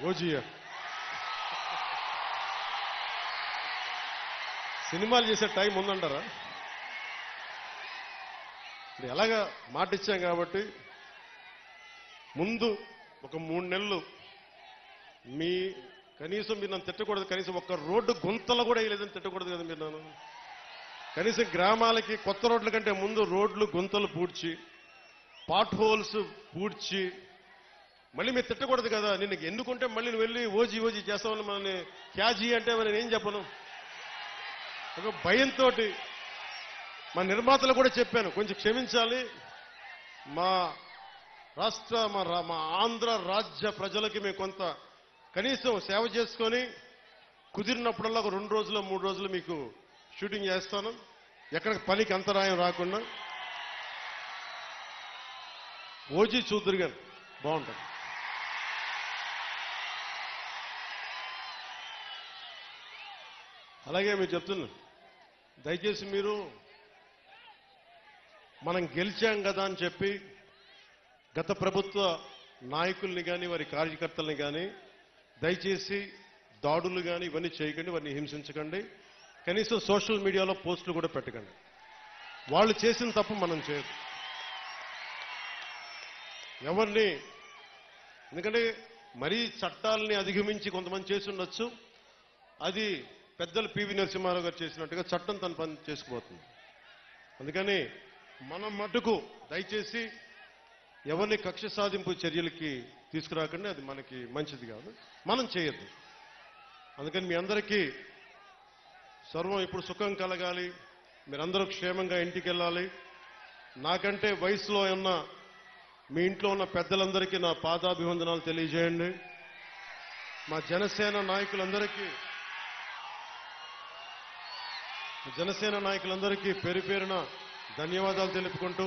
ఓజీయా సినిమాలు చేసే టైం ఉందంటారా? ఎలాగా మాట ఇచ్చాం కాబట్టి ముందు ఒక 3 నెలలు మీ కనీసం మీరు నన్ను తిట్టకూడదు, కనీసం ఒక్క రోడ్డు గుంతలు కూడా వేయలేదని తిట్టకూడదు కదా మీరు నన్ను. కనీసం గ్రామాలకి కొత్త రోడ్ల కంటే ముందు రోడ్లు గుంతలు పూడ్చి పాట్ హోల్స్ పూడ్చి మళ్ళీ మీరు తిట్టకూడదు కదా. నిన్ను ఎందుకుంటే మళ్ళీ నువ్వు వెళ్ళి ఓజీ ఓజీ చేస్తామని మనల్ని క్యాజీ అంటే మరి నేనేం చెప్పను. ఒక భయంతో మా నిర్మాతలు కూడా చెప్పాను, కొంచెం క్షమించాలి, మా రాష్ట్ర మా ఆంధ్ర రాజ్య ప్రజలకి మేము కొంత కనీసం సేవ చేసుకొని కుదిరినప్పుడల్లా ఒక 2 రోజులు 3 రోజులు మీకు షూటింగ్ చేస్తాను, ఎక్కడ పనికి అంతరాయం రాకుండా. ఓజీ చూద్దరు గారు బాగుంటుంది. అలాగే మీరు చెప్తున్నా, దయచేసి మీరు మనం గెలిచాం కదా అని చెప్పి గత ప్రభుత్వ నాయకుల్ని కానీ వారి కార్యకర్తల్ని కానీ దయచేసి దాడులు కానీ ఇవన్నీ చేయకండి, వారిని హింసించకండి, కనీసం సోషల్ మీడియాలో పోస్టులు కూడా పెట్టకండి. వాళ్ళు చేసిన తప్పు మనం చేయదు ఎవరిని. ఎందుకంటే మరీ చట్టాలని అధిగమించి కొంతమంది చేసి ఉండొచ్చు, అది పెద్దలు పివి నరసింహారావు గారు చేసినట్టుగా చట్టం తన పని చేసుకుపోతుంది. అందుకని మనం మటుకు దయచేసి ఎవరిని కక్ష సాధింపు చర్యలకి తీసుకురాకండి, అది మనకి మంచిది కాదు, మనం చేయొద్దు. అందుకని మీ అందరికీ సర్వం ఇప్పుడు సుఖం కలగాలి, మీరందరూ క్షేమంగా ఇంటికి వెళ్ళాలి. నాకంటే వయసులో ఉన్న మీ ఇంట్లో ఉన్న పెద్దలందరికీ నా పాదాభివందనాలు తెలియజేయండి. మా జనసేన నాయకులందరికీ పేరు పేరున ధన్యవాదాలు తెలుపుకుంటూ